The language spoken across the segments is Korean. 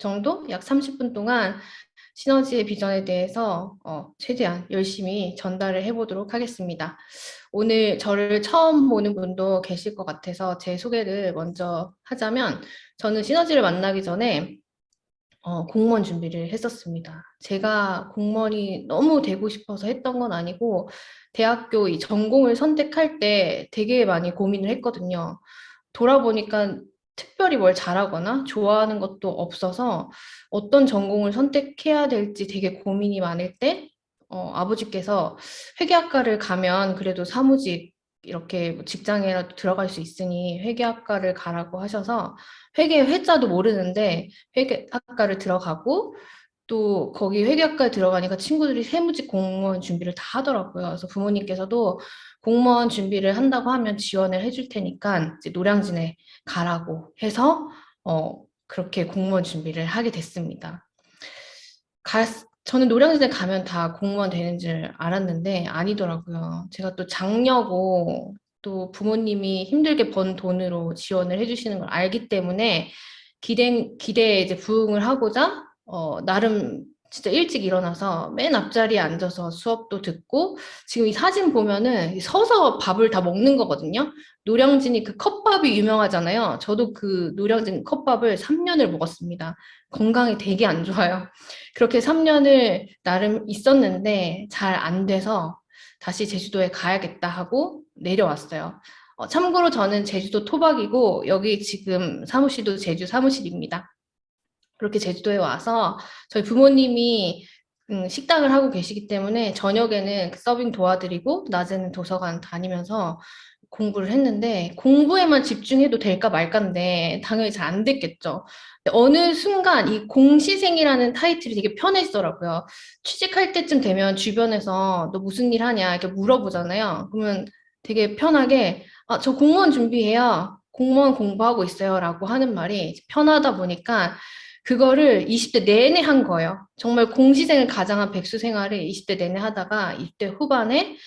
정도? 약 30분 동안 시너지의 비전에 대해서 최대한 열심히 전달을 해보도록 하겠습니다. 오늘 저를 처음 보는 분도 계실 것 같아서 제 소개를 먼저 하자면 저는 시너지를 만나기 전에 공무원 준비를 했었습니다. 제가 공무원이 너무 되고 싶어서 했던 건 아니고 대학교 이 전공을 선택할 때 되게 많이 고민을 했거든요. 돌아보니까 특별히 뭘 잘하거나 좋아하는 것도 없어서 어떤 전공을 선택해야 될지 되게 고민이 많을 때 아버지께서 회계학과를 가면 그래도 사무직 이렇게 뭐 직장에라도 들어갈 수 있으니 회계학과를 가라고 하셔서 회계 회자도 모르는데 회계학과를 들어가고 또 거기 회계학과에 들어가니까 친구들이 세무직 공무원 준비를 다 하더라고요. 그래서 부모님께서도 공무원 준비를 한다고 하면 지원을 해줄 테니까 이제 노량진에 가라고 해서 그렇게 공무원 준비를 하게 됐습니다. 저는 노량진에 가면 다 공무원 되는 줄 알았는데 아니더라고요. 제가 또 장녀고 또 부모님이 힘들게 번 돈으로 지원을 해주시는 걸 알기 때문에 기대에 이제 부응을 하고자 나름 진짜 일찍 일어나서 맨 앞자리에 앉아서 수업도 듣고 지금 이 사진 보면은 서서 밥을 다 먹는 거거든요. 노량진이 그 컵밥이 유명하잖아요. 저도 그 노량진 컵밥을 3년을 먹었습니다. 건강에 되게 안 좋아요. 그렇게 3년을 나름 있었는데 잘 안 돼서 다시 제주도에 가야겠다 하고 내려왔어요. 참고로 저는 제주도 토박이고 여기 지금 사무실도 제주 사무실입니다. 그렇게 제주도에 와서 저희 부모님이 식당을 하고 계시기 때문에 저녁에는 서빙 도와드리고 낮에는 도서관 다니면서 공부를 했는데 공부에만 집중해도 될까 말까인데 당연히 잘 안 됐겠죠. 근데 어느 순간 이 공시생이라는 타이틀이 되게 편해지더라고요. 취직할 때쯤 되면 주변에서 너 무슨 일 하냐 이렇게 물어보잖아요. 그러면 되게 편하게 저 공무원 준비해요. 공무원 공부하고 있어요. 라고 하는 말이 편하다 보니까 그거를 20대 내내 한 거예요. 정말 공시생을 가장한 백수 생활을 20대 내내 하다가 20대 후반에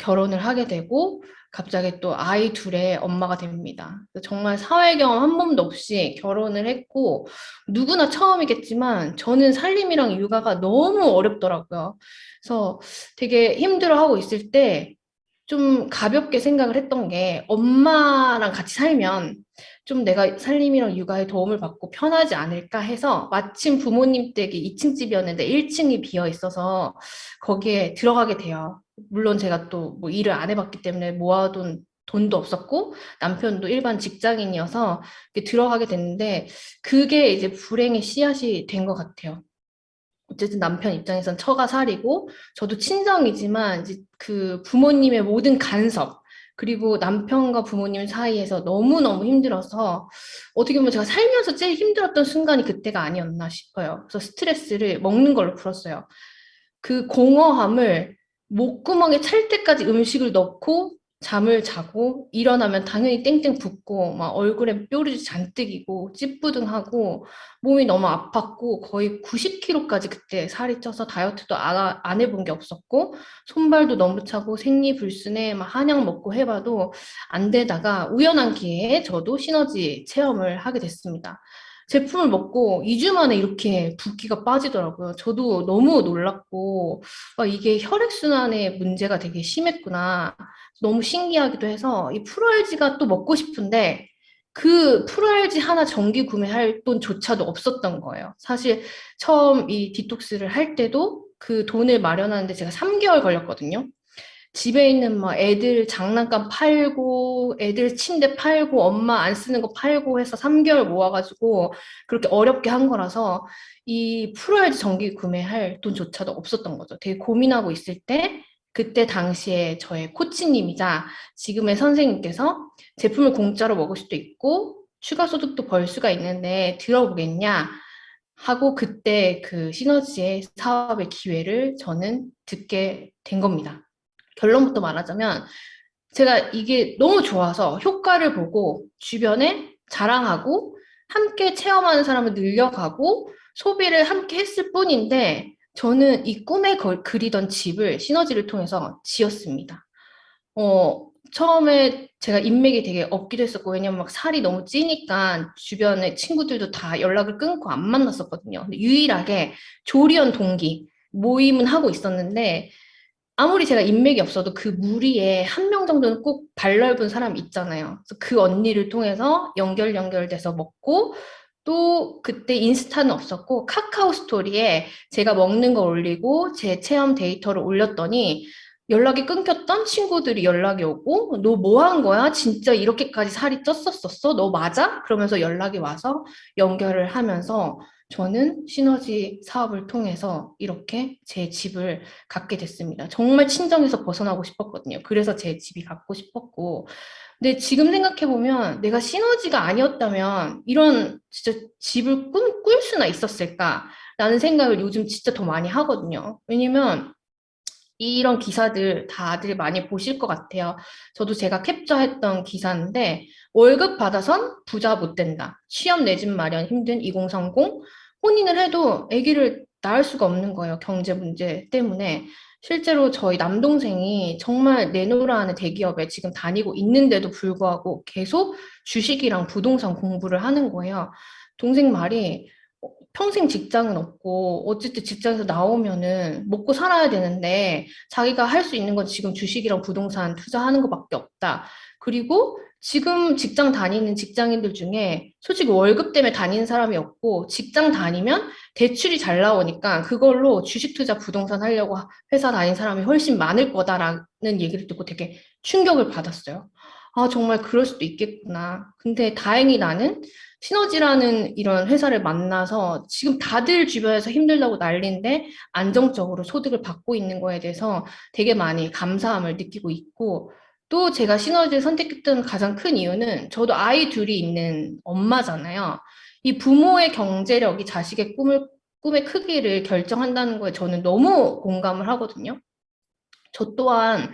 결혼을 하게 되고 갑자기 또 아이 둘의 엄마가 됩니다. 정말 사회 경험 한 번도 없이 결혼을 했고 누구나 처음이겠지만 저는 살림이랑 육아가 너무 어렵더라고요. 그래서 되게 힘들어하고 있을 때 좀 가볍게 생각을 했던 게 엄마랑 같이 살면 좀 내가 살림이랑 육아에 도움을 받고 편하지 않을까 해서 마침 부모님 댁이 2층 집이었는데 1층이 비어 있어서 거기에 들어가게 돼요. 물론 제가 또 뭐 일을 안 해봤기 때문에 모아둔 돈도 없었고 남편도 일반 직장인이어서 이렇게 들어가게 됐는데 그게 이제 불행의 씨앗이 된 것 같아요. 어쨌든 남편 입장에선 처가 살이고 저도 친정이지만 이제 그 부모님의 모든 간섭 그리고 남편과 부모님 사이에서 너무너무 힘들어서 어떻게 보면 제가 살면서 제일 힘들었던 순간이 그때가 아니었나 싶어요. 그래서 스트레스를 먹는 걸로 풀었어요. 그 공허함을 목구멍에 찰 때까지 음식을 넣고 잠을 자고 일어나면 당연히 땡땡 붓고 막 얼굴에 뾰루지 잔뜩이고 찌뿌둥하고 몸이 너무 아팠고 거의 90kg까지 그때 살이 쪄서 다이어트도 안 해본 게 없었고 손발도 너무 차고 생리불순에 막 한약 먹고 해봐도 안 되다가 우연한 기회에 저도 시너지 체험을 하게 됐습니다. 제품을 먹고 2주 만에 이렇게 붓기가 빠지더라고요. 저도 너무 놀랐고, 이게 혈액순환에 문제가 되게 심했구나. 너무 신기하기도 해서 이 프로알지가 또 먹고 싶은데 그 프로알지 하나 정기 구매할 돈조차도 없었던 거예요. 사실 처음 이 디톡스를 할 때도 그 돈을 마련하는데 제가 3개월 걸렸거든요. 집에 있는 막 애들 장난감 팔고 애들 침대 팔고 엄마 안 쓰는 거 팔고 해서 3개월 모아가지고 그렇게 어렵게 한 거라서 이 프로야지 정기 구매할 돈조차도 없었던 거죠. 되게 고민하고 있을 때 그때 당시에 저의 코치님이자 지금의 선생님께서 제품을 공짜로 먹을 수도 있고 추가 소득도 벌 수가 있는데 들어보겠냐 하고 그때 그 시너지의 사업의 기회를 저는 듣게 된 겁니다. 결론부터 말하자면 제가 이게 너무 좋아서 효과를 보고 주변에 자랑하고 함께 체험하는 사람을 늘려가고 소비를 함께 했을 뿐인데 저는 이 꿈에 그리던 집을 시너지를 통해서 지었습니다. 처음에 제가 인맥이 되게 없기도 했었고, 왜냐면 막 살이 너무 찌니까 주변에 친구들도 다 연락을 끊고 안 만났었거든요. 근데 유일하게 조리원 동기 모임은 하고 있었는데, 아무리 제가 인맥이 없어도 그 무리에 한 명 정도는 꼭 발 넓은 사람 있잖아요. 그래서 그 언니를 통해서 연결돼서 먹고, 또 그때 인스타는 없었고 카카오 스토리에 제가 먹는 거 올리고 제 체험 데이터를 올렸더니 연락이 끊겼던 친구들이 연락이 오고 너 뭐 한 거야? 진짜 이렇게까지 살이 쪘었었어? 너 맞아? 그러면서 연락이 와서 연결을 하면서 저는 시너지 사업을 통해서 이렇게 제 집을 갖게 됐습니다. 정말 친정에서 벗어나고 싶었거든요. 그래서 제 집이 갖고 싶었고 근데 지금 생각해보면 내가 시너지가 아니었다면 이런 진짜 집을 꿀 수나 있었을까라는 생각을 요즘 진짜 더 많이 하거든요. 왜냐면 이런 기사들 다들 많이 보실 것 같아요. 저도 제가 캡처했던 기사인데 월급 받아선 부자 못 된다. 취업 내 집 마련 힘든 2030. 혼인을 해도 아기를 낳을 수가 없는 거예요. 경제 문제 때문에. 실제로 저희 남동생이 정말 내노라하는 대기업에 지금 다니고 있는데도 불구하고 계속 주식이랑 부동산 공부를 하는 거예요. 동생 말이 평생 직장은 없고 어쨌든 직장에서 나오면은 먹고 살아야 되는데 자기가 할 수 있는 건 지금 주식이랑 부동산 투자하는 것밖에 없다. 그리고 지금 직장 다니는 직장인들 중에 솔직히 월급 때문에 다니는 사람이 없고 직장 다니면 대출이 잘 나오니까 그걸로 주식 투자 부동산 하려고 회사 다닌 사람이 훨씬 많을 거다라는 얘기를 듣고 되게 충격을 받았어요. 아, 정말 그럴 수도 있겠구나. 근데 다행히 나는 시너지라는 이런 회사를 만나서 지금 다들 주변에서 힘들다고 난리인데 안정적으로 소득을 받고 있는 거에 대해서 되게 많이 감사함을 느끼고 있고 또 제가 시너지를 선택했던 가장 큰 이유는 저도 아이 둘이 있는 엄마잖아요. 이 부모의 경제력이 자식의 꿈의 크기를 결정한다는 거에 저는 너무 공감을 하거든요. 저 또한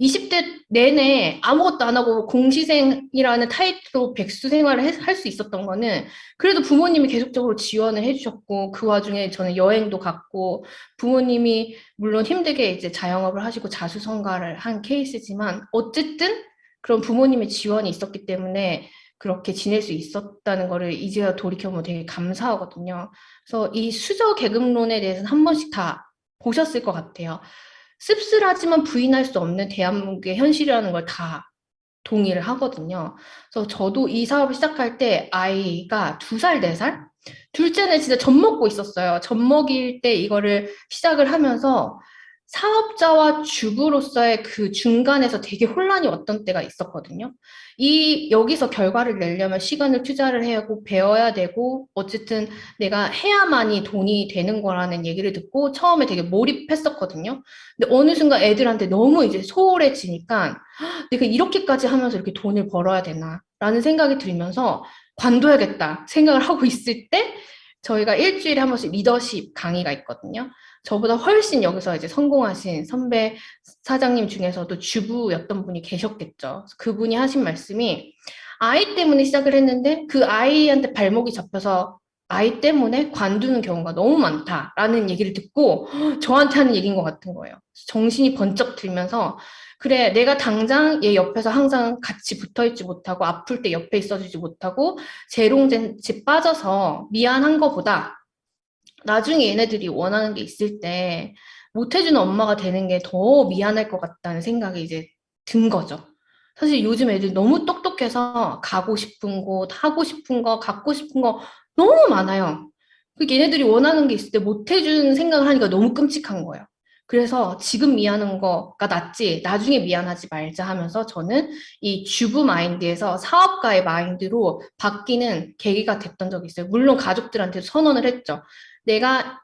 20대 내내 아무것도 안 하고 공시생이라는 타이틀로 백수 생활을 할 수 있었던 거는 그래도 부모님이 계속적으로 지원을 해주셨고 그 와중에 저는 여행도 갔고 부모님이 물론 힘들게 이제 자영업을 하시고 자수성가를 한 케이스지만 어쨌든 그런 부모님의 지원이 있었기 때문에 그렇게 지낼 수 있었다는 거를 이제야 돌이켜보면 되게 감사하거든요. 그래서 이 수저 계급론에 대해서는 한 번씩 다 보셨을 것 같아요. 씁쓸하지만 부인할 수 없는 대한민국의 현실이라는 걸 다 동의를 하거든요. 그래서 저도 이 사업을 시작할 때 아이가 2살, 4살? 둘째는 진짜 젖 먹고 있었어요. 젖 먹일 때 이거를 시작을 하면서 사업자와 주부로서의 그 중간에서 되게 혼란이 왔던 때가 있었거든요. 여기서 결과를 내려면 시간을 투자를 해야 하고 배워야 되고, 어쨌든 내가 해야만이 돈이 되는 거라는 얘기를 듣고 처음에 되게 몰입했었거든요. 근데 어느 순간 애들한테 너무 이제 소홀해지니까 내가 이렇게까지 하면서 이렇게 돈을 벌어야 되나? 라는 생각이 들면서 관둬야겠다 생각을 하고 있을 때 저희가 일주일에 한 번씩 리더십 강의가 있거든요. 저보다 훨씬 여기서 이제 성공하신 선배 사장님 중에서도 주부였던 분이 계셨겠죠. 그분이 하신 말씀이 아이 때문에 시작을 했는데 그 아이한테 발목이 잡혀서 아이 때문에 관두는 경우가 너무 많다라는 얘기를 듣고 저한테 하는 얘기인 것 같은 거예요. 정신이 번쩍 들면서 그래, 내가 당장 얘 옆에서 항상 같이 붙어 있지 못하고 아플 때 옆에 있어주지 못하고 재롱젠치 빠져서 미안한 거보다 나중에 얘네들이 원하는 게 있을 때 못해주는 엄마가 되는 게 더 미안할 것 같다는 생각이 이제 든 거죠. 사실 요즘 애들 너무 똑똑해서 가고 싶은 곳, 하고 싶은 거, 갖고 싶은 거 너무 많아요. 그 얘네들이 원하는 게 있을 때 못해주는 생각을 하니까 너무 끔찍한 거예요. 그래서 지금 미안한 거가 낫지 나중에 미안하지 말자 하면서 저는 이 주부 마인드에서 사업가의 마인드로 바뀌는 계기가 됐던 적이 있어요. 물론 가족들한테 선언을 했죠. 내가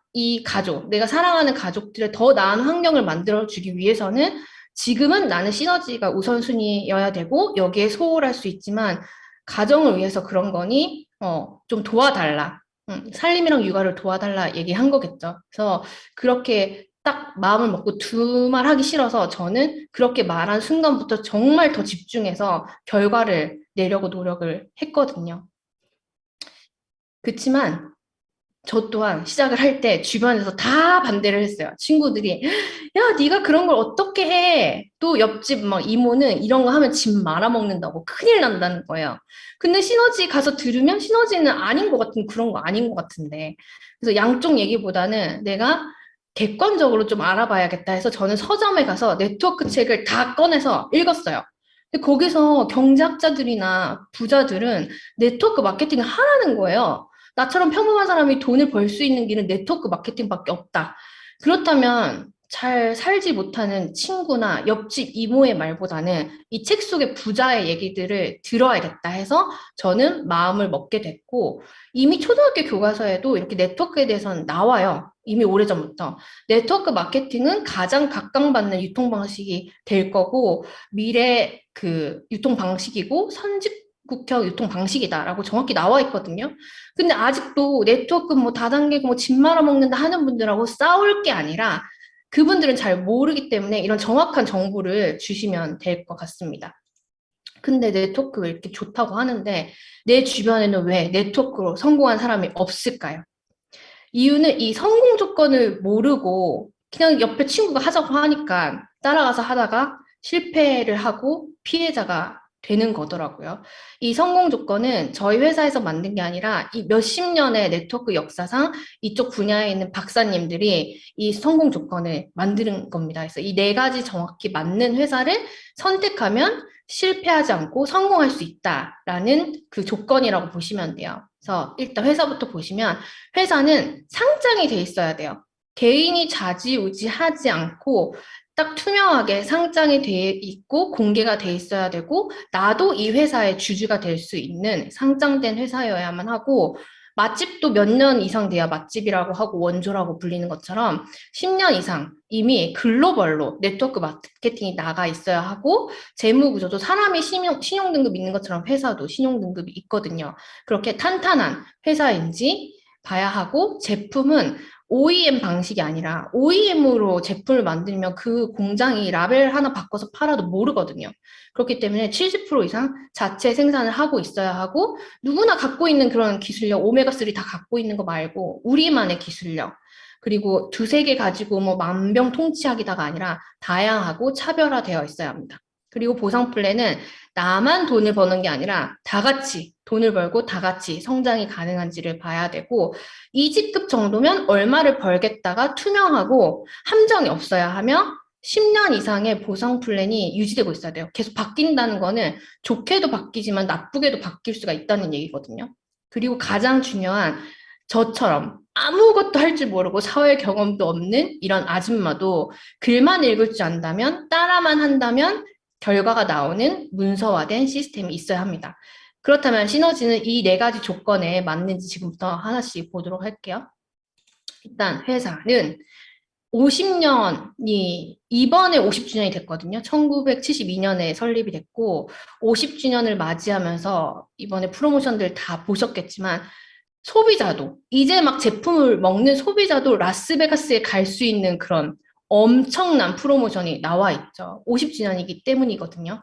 사랑하는 가족들의 더 나은 환경을 만들어주기 위해서는 지금은 나는 시너지가 우선순위여야 되고 여기에 소홀할 수 있지만 가정을 위해서 그런 거니 좀 도와달라. 살림이랑 육아를 도와달라 얘기한 거겠죠. 그래서 그렇게 딱 마음을 먹고 두말 하기 싫어서 저는 그렇게 말한 순간부터 정말 더 집중해서 결과를 내려고 노력을 했거든요. 그렇지만 저 또한 시작을 할 때 주변에서 다 반대를 했어요. 친구들이 야, 네가 그런 걸 어떻게 해? 또 옆집 막 이모는 이런 거 하면 집 말아먹는다고 큰일 난다는 거예요. 근데 시너지 가서 들으면 시너지는 아닌 것 같은 그런 거 아닌 것 같은데. 그래서 양쪽 얘기보다는 내가 객관적으로 좀 알아봐야겠다 해서 저는 서점에 가서 네트워크 책을 다 꺼내서 읽었어요. 근데 거기서 경제학자들이나 부자들은 네트워크 마케팅을 하라는 거예요. 나처럼 평범한 사람이 돈을 벌 수 있는 길은 네트워크 마케팅밖에 없다. 그렇다면 잘 살지 못하는 친구나 옆집 이모의 말보다는 이 책 속의 부자의 얘기들을 들어야겠다 해서 저는 마음을 먹게 됐고, 이미 초등학교 교과서에도 이렇게 네트워크에 대해서는 나와요. 이미 오래전부터. 네트워크 마케팅은 가장 각광받는 유통 방식이 될 거고, 미래 그 유통 방식이고, 선진국형 유통 방식이다라고 정확히 나와 있거든요. 근데 아직도 네트워크 뭐 다단계고 뭐 집 말아먹는다 하는 분들하고 싸울 게 아니라 그분들은 잘 모르기 때문에 이런 정확한 정보를 주시면 될 것 같습니다. 근데 네트워크가 이렇게 좋다고 하는데 내 주변에는 왜 네트워크로 성공한 사람이 없을까요? 이유는 이 성공 조건을 모르고 그냥 옆에 친구가 하자고 하니까 따라가서 하다가 실패를 하고 피해자가 되는 거더라고요. 이 성공 조건은 저희 회사에서 만든 게 아니라 이 몇십 년의 네트워크 역사상 이쪽 분야에 있는 박사님들이 이 성공 조건을 만드는 겁니다. 그래서 이 네 가지 정확히 맞는 회사를 선택하면 실패하지 않고 성공할 수 있다라는 그 조건이라고 보시면 돼요. 그래서 일단 회사부터 보시면 회사는 상장이 돼 있어야 돼요. 개인이 좌지우지하지 않고 딱 투명하게 상장이 돼 있고 공개가 돼 있어야 되고 나도 이 회사의 주주가 될 수 있는 상장된 회사여야만 하고 맛집도 몇 년 이상 돼야 맛집이라고 하고 원조라고 불리는 것처럼 10년 이상 이미 글로벌로 네트워크 마케팅이 나가 있어야 하고 재무 구조도 사람이 신용등급 있는 것처럼 회사도 신용등급이 있거든요. 그렇게 탄탄한 회사인지 봐야 하고 제품은 OEM 방식이 아니라 OEM으로 제품을 만들면 그 공장이 라벨 하나 바꿔서 팔아도 모르거든요. 그렇기 때문에 70% 이상 자체 생산을 하고 있어야 하고 누구나 갖고 있는 그런 기술력, 오메가3 다 갖고 있는 거 말고 우리만의 기술력 그리고 두세 개 가지고 뭐 만병통치약이다가 아니라 다양하고 차별화되어 있어야 합니다. 그리고 보상 플랜은 나만 돈을 버는 게 아니라 다 같이 돈을 벌고 다 같이 성장이 가능한지를 봐야 되고 이직급 정도면 얼마를 벌겠다가 투명하고 함정이 없어야 하며 10년 이상의 보상 플랜이 유지되고 있어야 돼요. 계속 바뀐다는 거는 좋게도 바뀌지만 나쁘게도 바뀔 수가 있다는 얘기거든요. 그리고 가장 중요한 저처럼 아무것도 할 줄 모르고 사회 경험도 없는 이런 아줌마도 글만 읽을 줄 안다면 따라만 한다면 결과가 나오는 문서화된 시스템이 있어야 합니다. 그렇다면 시너지는 이 네 가지 조건에 맞는지 지금부터 하나씩 보도록 할게요. 일단 회사는 50년이 이번에 50주년이 됐거든요. 1972년에 설립이 됐고 50주년을 맞이하면서 이번에 프로모션들 다 보셨겠지만 소비자도 이제 막 제품을 먹는 소비자도 라스베가스에 갈 수 있는 그런 엄청난 프로모션이 나와 있죠. 50주년이기 때문이거든요.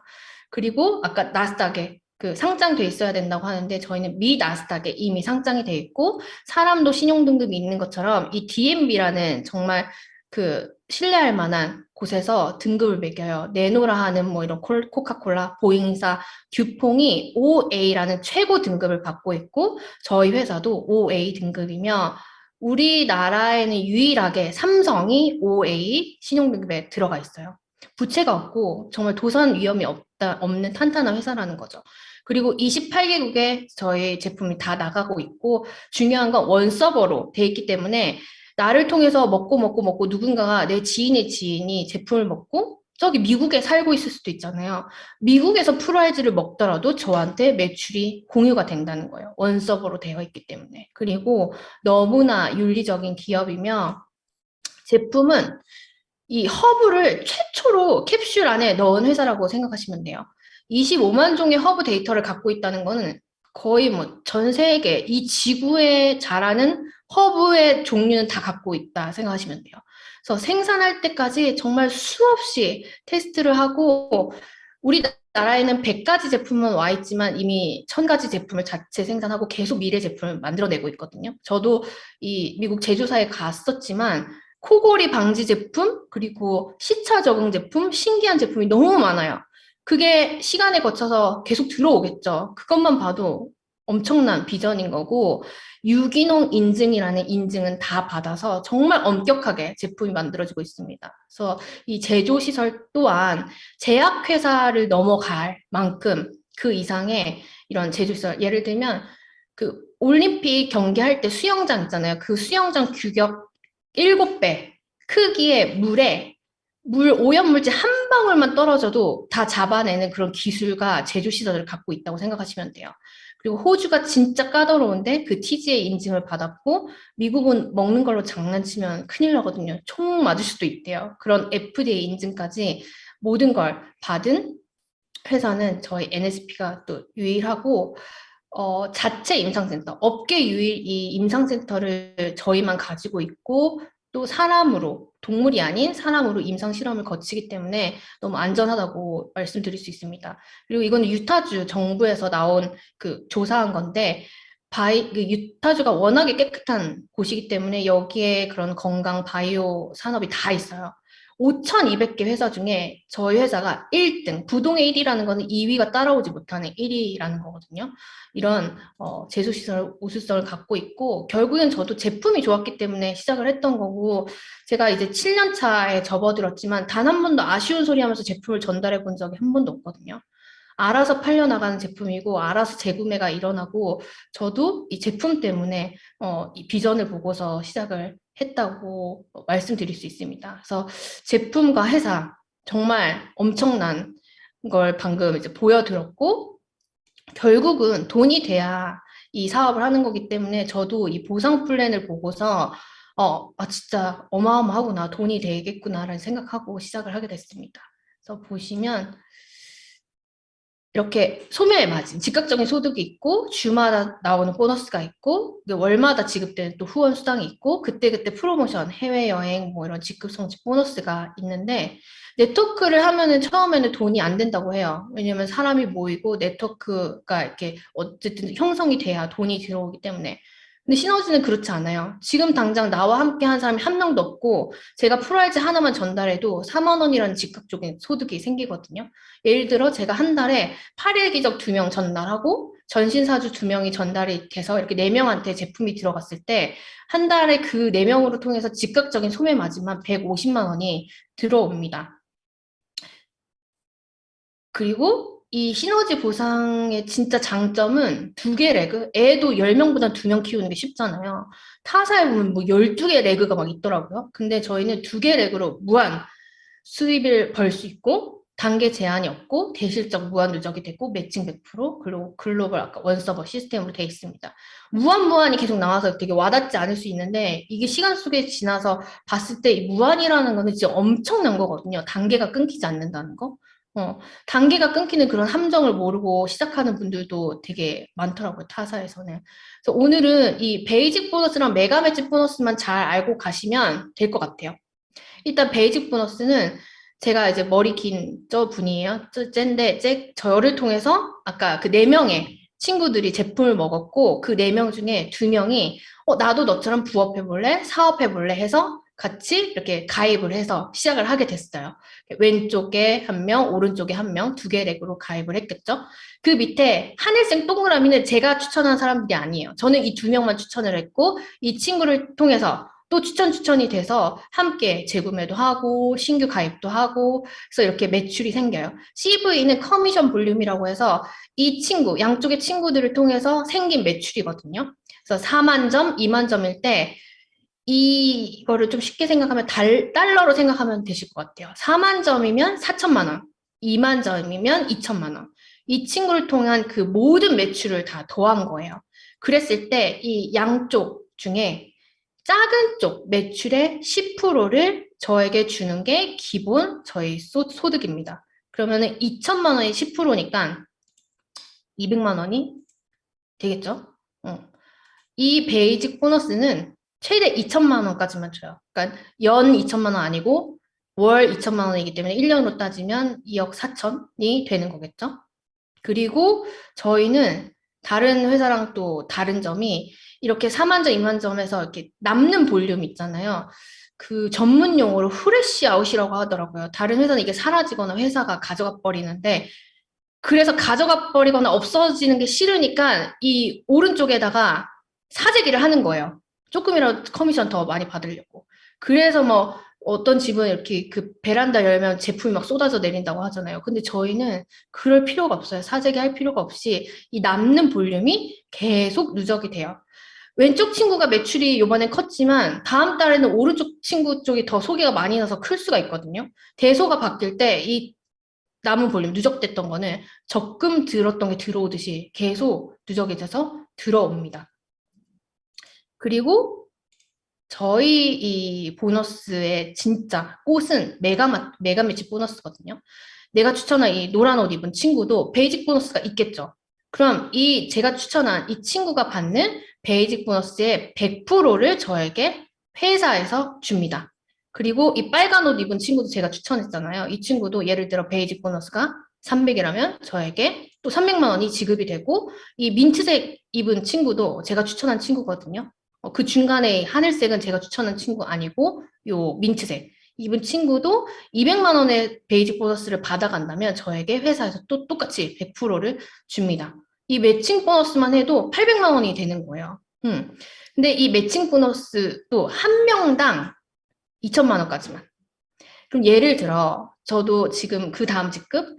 그리고 아까 나스닥에 그 상장돼 있어야 된다고 하는데 저희는 미 나스닥에 이미 상장이 돼 있고 사람도 신용등급이 있는 것처럼 이 DNB라는 정말 그 신뢰할 만한 곳에서 등급을 매겨요. 네노라 하는 뭐 이런 코카콜라, 보잉사, 듀퐁이 OA라는 최고 등급을 받고 있고 저희 회사도 OA 등급이며 우리나라에는 유일하게 삼성이 OA 신용등급에 들어가 있어요. 부채가 없고 정말 도산 위험이 없는 탄탄한 회사라는 거죠. 그리고 28개국에 저희 제품이 다 나가고 있고 중요한 건 원서버로 돼 있기 때문에 나를 통해서 먹고 누군가가 내 지인의 지인이 제품을 먹고 저기 미국에 살고 있을 수도 있잖아요. 미국에서 프라이즈를 먹더라도 저한테 매출이 공유가 된다는 거예요. 원서버로 되어 있기 때문에. 그리고 너무나 윤리적인 기업이며 제품은 이 허브를 최초로 캡슐 안에 넣은 회사라고 생각하시면 돼요. 25만 종의 허브 데이터를 갖고 있다는 거는 거의 뭐 전 세계 이 지구에 자라는 허브의 종류는 다 갖고 있다 생각하시면 돼요. 그래서 생산할 때까지 정말 수없이 테스트를 하고 우리 나라에는 100가지 제품은 와 있지만 이미 1000가지 제품을 자체 생산하고 계속 미래 제품을 만들어내고 있거든요. 저도 이 미국 제조사에 갔었지만 코골이 방지 제품, 그리고 시차 적응 제품, 신기한 제품이 너무 많아요. 그게 시간에 거쳐서 계속 들어오겠죠. 그것만 봐도 엄청난 비전인 거고, 유기농 인증이라는 인증은 다 받아서 정말 엄격하게 제품이 만들어지고 있습니다. 그래서 이 제조시설 또한 제약회사를 넘어갈 만큼 그 이상의 이런 제조시설, 예를 들면 그 올림픽 경기할 때 수영장 있잖아요. 그 수영장 규격 7배 크기의 물에 물 오염물질 한 방울만 떨어져도 다 잡아내는 그런 기술과 제조시설을 갖고 있다고 생각하시면 돼요. 그리고 호주가 진짜 까다로운데 그 TGA 인증을 받았고, 미국은 먹는 걸로 장난치면 큰일 나거든요. 총 맞을 수도 있대요. 그런 FDA 인증까지 모든 걸 받은 회사는 저희 NSP가 또 유일하고, 자체 임상센터, 업계 유일 이 임상센터를 저희만 가지고 있고, 또 사람으로, 동물이 아닌 사람으로 임상 실험을 거치기 때문에 너무 안전하다고 말씀드릴 수 있습니다. 그리고 이거는 유타주 정부에서 나온 그 조사한 건데, 그 유타주가 워낙에 깨끗한 곳이기 때문에 여기에 그런 건강 바이오 산업이 다 있어요. 5,200개 회사 중에 저희 회사가 1등, 부동의 1위라는 거는 2위가 따라오지 못하는 1위라는 거거든요. 이런 제조시설 우수성을 갖고 있고, 결국엔 저도 제품이 좋았기 때문에 시작을 했던 거고, 제가 이제 7년 차에 접어들었지만 단 한 번도 아쉬운 소리 하면서 제품을 전달해 본 적이 한 번도 없거든요. 알아서 팔려나가는 제품이고, 알아서 재구매가 일어나고, 저도 이 제품 때문에 이 비전을 보고서 시작을 했다고 말씀드릴 수 있습니다. 그래서 제품과 회사, 정말 엄청난 걸 방금 이제 보여드렸고, 결국은 돈이 돼야 이 사업을 하는 거기 때문에 저도 이 보상 플랜을 보고서 진짜 어마어마하구나, 돈이 되겠구나라는 생각하고 시작을 하게 됐습니다. 그래서 보시면 이렇게 소멸 마진, 즉각적인 소득이 있고, 주마다 나오는 보너스가 있고, 월마다 지급되는 또 후원 수당이 있고, 그때그때 프로모션, 해외여행, 뭐 이런 직급 성직 보너스가 있는데, 네트워크를 하면은 처음에는 돈이 안 된다고 해요. 왜냐면 사람이 모이고 네트워크가 이렇게 어쨌든 형성이 돼야 돈이 들어오기 때문에. 근데 시너지는 그렇지 않아요. 지금 당장 나와 함께 한 사람이 한 명도 없고, 제가 프로알지 하나만 전달해도 4만 원이라는 즉각적인 소득이 생기거든요. 예를 들어 제가 한 달에 8일 기적 2명 전달하고 전신사주 2명이 전달이 돼서 이렇게 4명한테 제품이 들어갔을 때 한 달에 그 4명으로 통해서 즉각적인 소매 마진만 150만 원이 들어옵니다. 그리고 이 시너지 보상의 진짜 장점은 2개 레그, 애도 10명보다 2명 키우는 게 쉽잖아요. 타사에 보면 뭐 12개 레그가 막 있더라고요. 근데 저희는 2개 레그로 무한 수입을 벌 수 있고, 단계 제한이 없고, 대실적 무한 누적이 되고, 매칭 100%, 그리고 글로벌 아까 원서버 시스템으로 되어 있습니다. 무한이 계속 나와서 되게 와닿지 않을 수 있는데, 이게 시간 속에 지나서 봤을 때 이 무한이라는 거는 진짜 엄청난 거거든요. 단계가 끊기지 않는다는 거. 단계가 끊기는 그런 함정을 모르고 시작하는 분들도 되게 많더라고요, 타사에서는. 그래서 오늘은 이 베이직 보너스랑 메가 매치 보너스만 잘 알고 가시면 될 것 같아요. 일단 베이직 보너스는 제가 이제 머리 긴 저 분이에요. 쟤인데 저를 통해서 아까 그 4명의 친구들이 제품을 먹었고, 그 4명 중에 2명이 나도 너처럼 부업해볼래? 사업해볼래? 해서 같이 이렇게 가입을 해서 시작을 하게 됐어요. 왼쪽에 1명, 오른쪽에 1명, 2개 렉으로 가입을 했겠죠. 그 밑에 하늘색 동그라미는 제가 추천한 사람들이 아니에요. 저는 이 2명만 추천을 했고, 이 친구를 통해서 또 추천이 돼서 함께 재구매도 하고 신규 가입도 하고, 그래서 이렇게 매출이 생겨요. CV는 커미션 볼륨이라고 해서 이 친구, 양쪽의 친구들을 통해서 생긴 매출이거든요. 그래서 4만 점, 2만 점일 때 이거를 좀 쉽게 생각하면 달러로 생각하면 되실 것 같아요. 4만 점이면 4천만 원, 2만 점이면 2천만 원. 이 친구를 통한 그 모든 매출을 다 더한 거예요. 그랬을 때 이 양쪽 중에 작은 쪽 매출의 10%를 저에게 주는 게 기본 저희 소득입니다. 그러면은 2천만 원이 10%니까 200만 원이 되겠죠? 이 베이직 보너스는 최대 2천만 원까지만 줘요. 그러니까 연 2천만 원 아니고 월 2천만 원이기 때문에 1년으로 따지면 2억 4천이 되는 거겠죠. 그리고 저희는 다른 회사랑 또 다른 점이 이렇게 4만 점, 2만 점에서 이렇게 남는 볼륨 있잖아요. 그 전문 용어로 후레쉬 아웃이라고 하더라고요. 다른 회사는 이게 사라지거나 회사가 가져가 버리는데 그래서 가져가 버리거나 없어지는 게 싫으니까 이 오른쪽에다가 사재기를 하는 거예요. 조금이라도 커미션 더 많이 받으려고. 그래서 뭐 어떤 집은 이렇게 그 베란다 열면 제품이 막 쏟아져 내린다고 하잖아요. 근데 저희는 그럴 필요가 없어요. 사재기 할 필요가 없이 이 남는 볼륨이 계속 누적이 돼요. 왼쪽 친구가 매출이 요번에 컸지만 다음 달에는 오른쪽 친구 쪽이 더 소개가 많이 나서 클 수가 있거든요. 대소가 바뀔 때 이 남은 볼륨 누적됐던 거는 적금 들었던 게 들어오듯이 계속 누적이 돼서 들어옵니다. 그리고 저희 이 보너스의 진짜 꽃은 메가 매치 보너스거든요. 내가 추천한 이 노란 옷 입은 친구도 베이직 보너스가 있겠죠. 그럼 이 제가 추천한 이 친구가 받는 베이직 보너스의 100%를 저에게 회사에서 줍니다. 그리고 이 빨간 옷 입은 친구도 제가 추천했잖아요. 이 친구도 예를 들어 베이직 보너스가 300이라면 저에게 또 300만 원이 지급이 되고 이 민트색 입은 친구도 제가 추천한 친구거든요. 그 중간에 하늘색은 제가 추천한 친구 아니고 요 민트색 입은 친구도 200만 원의 베이직 보너스를 받아간다면 저에게 회사에서 또 똑같이 100%를 줍니다. 이 매칭 보너스만 해도 800만 원이 되는 거예요. 근데 이 매칭 보너스도 한 명당 2천만 원까지만. 그럼 예를 들어 저도 지금 그 다음 직급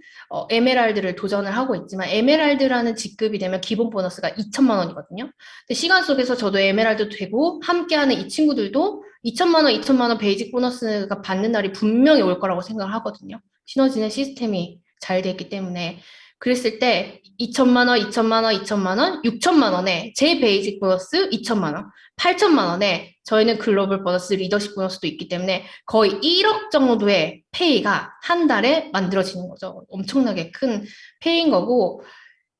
에메랄드를 도전을 하고 있지만 에메랄드라는 직급이 되면 기본 보너스가 2천만 원이거든요. 근데 시간 속에서 저도 에메랄드 되고 함께하는 이 친구들도 2천만 원, 2천만 원 베이직 보너스가 받는 날이 분명히 올 거라고 생각을 하거든요. 시너지는 시스템이 잘 돼 있기 때문에 그랬을 때 2천만 원, 2천만 원, 2천만 원, 6천만 원에 제 베이직 보너스 2천만 원, 8천만 원에 저희는 글로벌 보너스, 리더십 보너스도 있기 때문에 거의 1억 정도의 페이가 한 달에 만들어지는 거죠. 엄청나게 큰 페이인 거고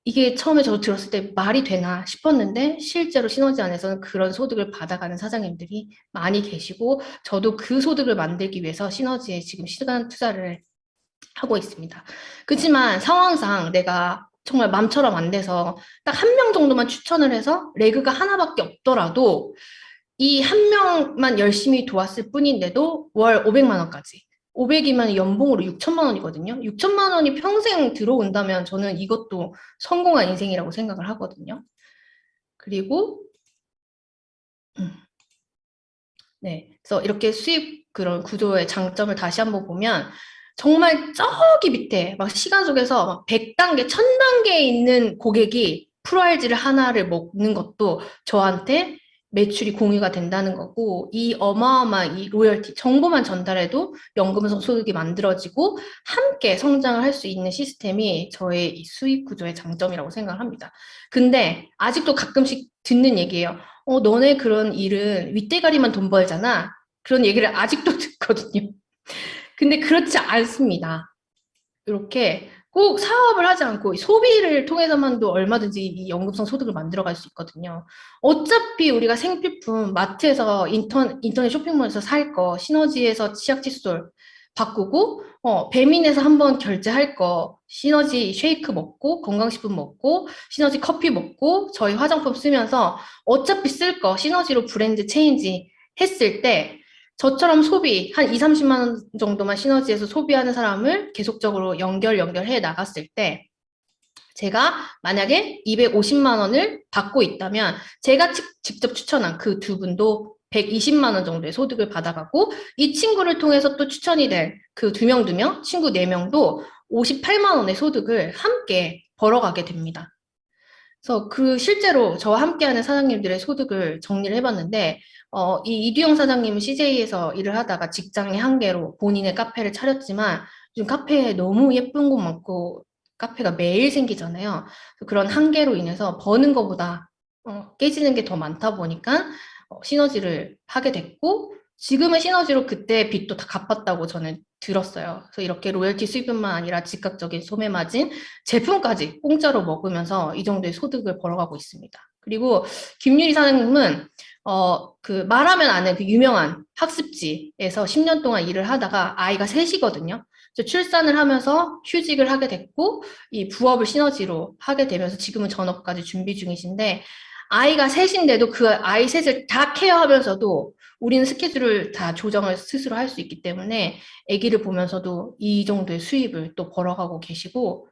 이게 처음에 저도 들었을 때 말이 되나 싶었는데 실제로 시너지 안에서는 그런 소득을 받아가는 사장님들이 많이 계시고 저도 그 소득을 만들기 위해서 시너지에 지금 시간 투자를 하고 있습니다. 그렇지만 상황상 내가 정말 맘처럼 안 돼서 딱 한 명 정도만 추천을 해서 레그가 하나밖에 없더라도 이 한 명만 열심히 도왔을 뿐인데도 월 500만 원까지. 500이면 연봉으로 6천만 원이거든요. 6천만 원이 평생 들어온다면 저는 이것도 성공한 인생이라고 생각을 하거든요. 그리고 네, 그래서 이렇게 수입 그런 구조의 장점을 다시 한번 보면 정말 저기 밑에 막 시간 속에서 막 100단계, 1000단계에 있는 고객이 프로알지를 하나를 먹는 것도 저한테 매출이 공유가 된다는 거고 이 어마어마한 이 로열티 정보만 전달해도 연금 소득이 만들어지고 함께 성장을 할 수 있는 시스템이 저의 이 수익 구조의 장점이라고 생각을 합니다. 근데 아직도 가끔씩 듣는 얘기예요. 너네 그런 일은 윗대가리만 돈 벌잖아. 그런 얘기를 아직도 듣거든요. 근데 그렇지 않습니다. 이렇게 꼭 사업을 하지 않고 소비를 통해서만도 얼마든지 이 연금성 소득을 만들어갈 수 있거든요. 어차피 우리가 생필품 마트에서 인터넷 쇼핑몰에서 살 거, 시너지에서 치약 칫솔 바꾸고 배민에서 한번 결제할 거, 시너지 쉐이크 먹고 건강식품 먹고 시너지 커피 먹고 저희 화장품 쓰면서 어차피 쓸 거 시너지로 브랜드 체인지 했을 때 저처럼 소비 한 2, 30만 원 정도만 시너지에서 소비하는 사람을 계속적으로 연결해 나갔을 때 제가 만약에 250만 원을 받고 있다면 제가 직접 추천한 그 두 분도 120만 원 정도의 소득을 받아가고 이 친구를 통해서 또 추천이 될 그 두 명, 친구 네 명도 58만 원의 소득을 함께 벌어가게 됩니다. 그래서 그 실제로 저와 함께하는 사장님들의 소득을 정리를 해봤는데 이 이두영 사장님은 CJ에서 일을 하다가 직장의 한계로 본인의 카페를 차렸지만 요즘 카페에 너무 예쁜 곳 많고 카페가 매일 생기잖아요. 그런 한계로 인해서 버는 것보다 깨지는 게 더 많다 보니까 시너지를 하게 됐고 지금의 시너지로 그때 빚도 다 갚았다고 저는 들었어요. 그래서 이렇게 로열티 수입뿐만 아니라 즉각적인 소매 마진, 제품까지 공짜로 먹으면서 이 정도의 소득을 벌어가고 있습니다. 그리고 김유리 사장님은 그 말하면 아는 그 유명한 학습지에서 10년 동안 일을 하다가 아이가 셋이거든요. 그래서 출산을 하면서 휴직을 하게 됐고 이 부업을 시너지로 하게 되면서 지금은 전업까지 준비 중이신데 아이가 셋인데도 그 아이 셋을 다 케어하면서도 우리는 스케줄을 다 조정을 스스로 할 수 있기 때문에 아기를 보면서도 이 정도의 수입을 또 벌어가고 계시고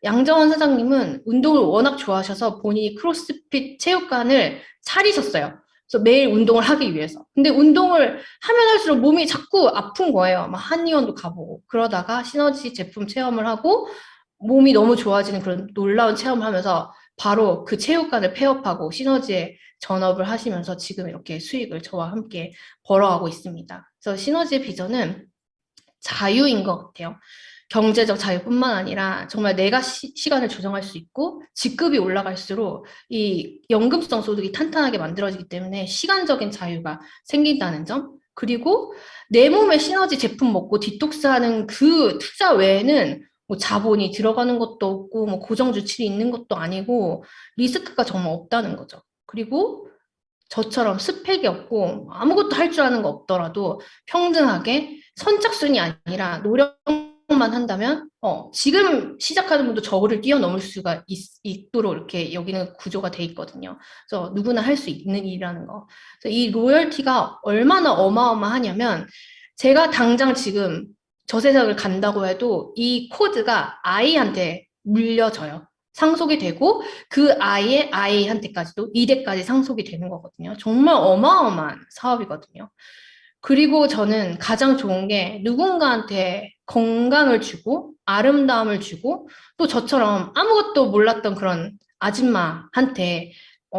양정원 사장님은 운동을 워낙 좋아하셔서 본인이 크로스핏 체육관을 차리셨어요. 그래서 매일 운동을 하기 위해서. 근데 운동을 하면 할수록 몸이 자꾸 아픈 거예요. 막 한의원도 가보고. 그러다가 시너지 제품 체험을 하고 몸이 너무 좋아지는 그런 놀라운 체험을 하면서 바로 그 체육관을 폐업하고 시너지에 전업을 하시면서 지금 이렇게 수익을 저와 함께 벌어가고 있습니다. 그래서 시너지의 비전은 자유인 것 같아요. 경제적 자유뿐만 아니라 정말 내가 시간을 조정할 수 있고 직급이 올라갈수록 이 연금성 소득이 탄탄하게 만들어지기 때문에 시간적인 자유가 생긴다는 점. 그리고 내 몸에 시너지 제품 먹고 디톡스하는 그 투자 외에는 뭐 자본이 들어가는 것도 없고 뭐 고정 주출이 있는 것도 아니고 리스크가 정말 없다는 거죠. 그리고 저처럼 스펙이 없고 아무것도 할 줄 아는 거 없더라도 평등하게 선착순이 아니라 노력만 한다면 지금 시작하는 분도 저거를 뛰어넘을 수가 있도록 이렇게 여기는 구조가 돼 있거든요. 그래서 누구나 할 수 있는 일이라는 거. 그래서 이 로열티가 얼마나 어마어마하냐면 제가 당장 지금 저 세상을 간다고 해도 이 코드가 아이한테 물려져요. 상속이 되고 그 아이의 아이한테까지도 2대까지 상속이 되는 거거든요. 정말 어마어마한 사업이거든요. 그리고 저는 가장 좋은 게 누군가한테 건강을 주고 아름다움을 주고 또 저처럼 아무것도 몰랐던 그런 아줌마한테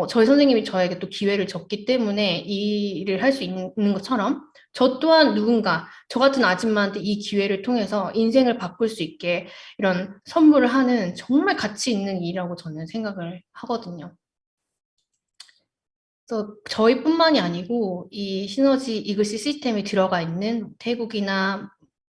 저희 선생님이 저에게 또 기회를 줬기 때문에 이 일을 할 수 있는 것처럼 저 또한 누군가 저 같은 아줌마한테 이 기회를 통해서 인생을 바꿀 수 있게 이런 선물을 하는 정말 가치 있는 일이라고 저는 생각을 하거든요. 그래서 저희뿐만이 아니고 이 시너지 이글씨 시스템이 들어가 있는 태국이나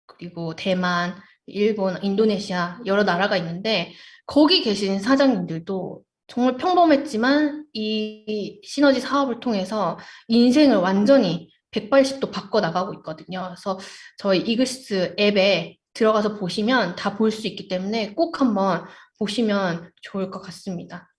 그리고 대만, 일본, 인도네시아 여러 나라가 있는데 거기 계신 사장님들도 정말 평범했지만 이 시너지 사업을 통해서 인생을 완전히 180도 바꿔 나가고 있거든요. 그래서 저희 이글스 앱에 들어가서 보시면 다 볼 수 있기 때문에 꼭 한번 보시면 좋을 것 같습니다.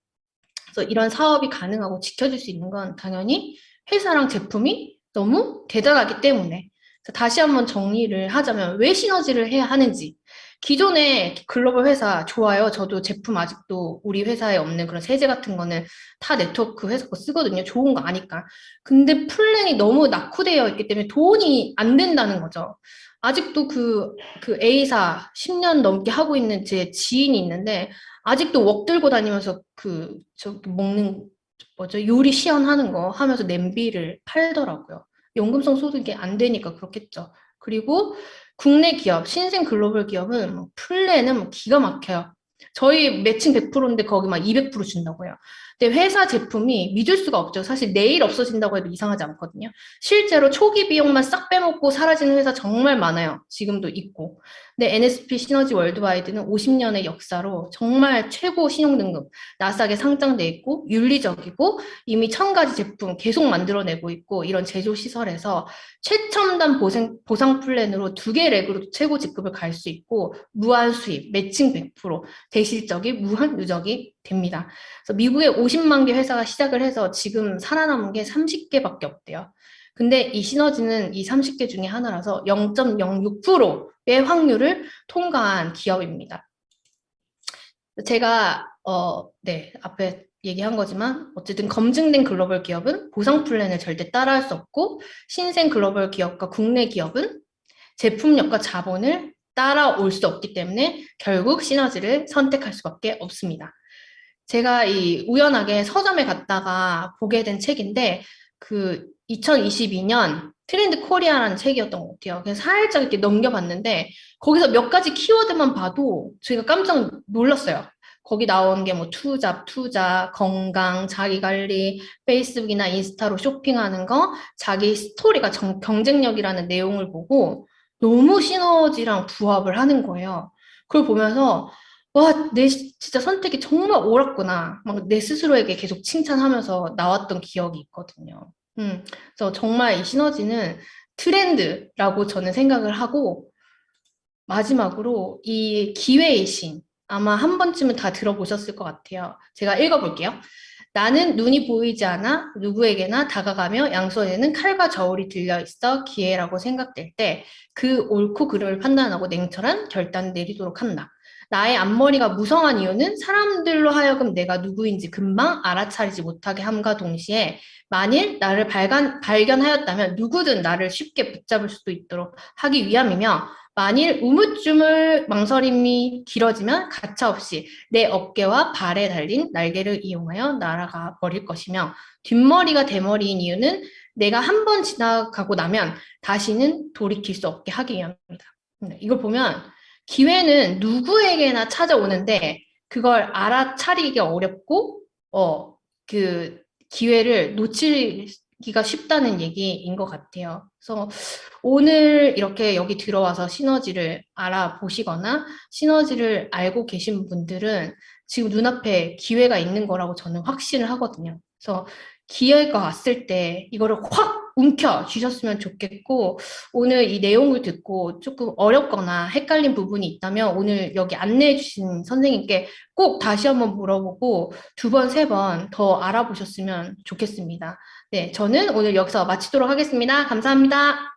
그래서 이런 사업이 가능하고 지켜질 수 있는 건 당연히 회사랑 제품이 너무 대단하기 때문에. 다시 한번 정리를 하자면 왜 시너지를 해야 하는지. 기존의 글로벌 회사 좋아요. 저도 제품 아직도 우리 회사에 없는 그런 세제 같은 거는 타 네트워크 회사 거 쓰거든요. 좋은 거 아니까. 근데 플랜이 너무 낙후되어 있기 때문에 돈이 안 된다는 거죠. 아직도 그 A사 10년 넘게 하고 있는 제 지인이 있는데 아직도 웍 들고 다니면서 저 먹는 뭐죠? 요리 시연하는 거 하면서 냄비를 팔더라고요. 연금성 소득이 안 되니까 그렇겠죠. 그리고 국내 기업, 신생 글로벌 기업은 뭐 플랜은 뭐 기가 막혀요. 저희 매칭 100%인데 거기 막 200% 준다고요. 근데 회사 제품이 믿을 수가 없죠. 사실 내일 없어진다고 해도 이상하지 않거든요. 실제로 초기 비용만 싹 빼먹고 사라지는 회사 정말 많아요. 지금도 있고. 근데 NSP 시너지 월드와이드는 50년의 역사로 정말 최고 신용등급, 나스닥에 상장돼 있고 윤리적이고 이미 1000가지 제품 계속 만들어내고 있고 이런 제조시설에서 최첨단 보상 플랜으로 2개 렉으로 최고 직급을 갈 수 있고 무한 수입, 매칭 100%, 대실적이 무한 누적이 됩니다. 그래서 미국에 50만 개 회사가 시작을 해서 지금 살아남은 게 30개밖에 없대요. 근데 이 시너지는 이 30개 중에 하나라서 0.06%의 확률을 통과한 기업입니다. 제가 네, 앞에 얘기한 거지만 어쨌든 검증된 글로벌 기업은 보상 플랜을 절대 따라할 수 없고 신생 글로벌 기업과 국내 기업은 제품력과 자본을 따라올 수 없기 때문에 결국 시너지를 선택할 수밖에 없습니다. 제가 이 우연하게 서점에 갔다가 보게 된 책인데 그 2022년 트렌드 코리아라는 책이었던 것 같아요. 그래서 살짝 이렇게 넘겨봤는데 거기서 몇 가지 키워드만 봐도 제가 깜짝 놀랐어요. 거기 나온 게 뭐 투자, 건강, 자기관리, 페이스북이나 인스타로 쇼핑하는 거, 자기 스토리가 경쟁력이라는 내용을 보고 너무 시너지랑 부합을 하는 거예요. 그걸 보면서 와, 진짜 선택이 정말 옳았구나. 막 내 스스로에게 계속 칭찬하면서 나왔던 기억이 있거든요. 그래서 정말 이 시너지는 트렌드라고 저는 생각을 하고, 마지막으로 이 기회의 신. 아마 한 번쯤은 다 들어보셨을 것 같아요. 제가 읽어볼게요. 나는 눈이 보이지 않아 누구에게나 다가가며 양손에는 칼과 저울이 들려 있어 기회라고 생각될 때 그 옳고 그름을 판단하고 냉철한 결단을 내리도록 한다. 나의 앞머리가 무성한 이유는 사람들로 하여금 내가 누구인지 금방 알아차리지 못하게 함과 동시에 만일 나를 발견하였다면 누구든 나를 쉽게 붙잡을 수도 있도록 하기 위함이며 만일 우물쭈물 망설임이 길어지면 가차없이 내 어깨와 발에 달린 날개를 이용하여 날아가 버릴 것이며 뒷머리가 대머리인 이유는 내가 한 번 지나가고 나면 다시는 돌이킬 수 없게 하기 위함입니다. 이걸 보면 기회는 누구에게나 찾아오는데 그걸 알아차리기 어렵고 그 기회를 놓치기가 쉽다는 얘기인 것 같아요. 그래서 오늘 이렇게 여기 들어와서 시너지를 알아보시거나 시너지를 알고 계신 분들은 지금 눈앞에 기회가 있는 거라고 저는 확신을 하거든요. 그래서 기회가 왔을 때 이거를 확 움켜 주셨으면 좋겠고, 오늘 이 내용을 듣고 조금 어렵거나 헷갈린 부분이 있다면 오늘 여기 안내해 주신 선생님께 꼭 다시 한번 물어보고 두 번, 세 번 더 알아보셨으면 좋겠습니다. 네, 저는 오늘 여기서 마치도록 하겠습니다. 감사합니다.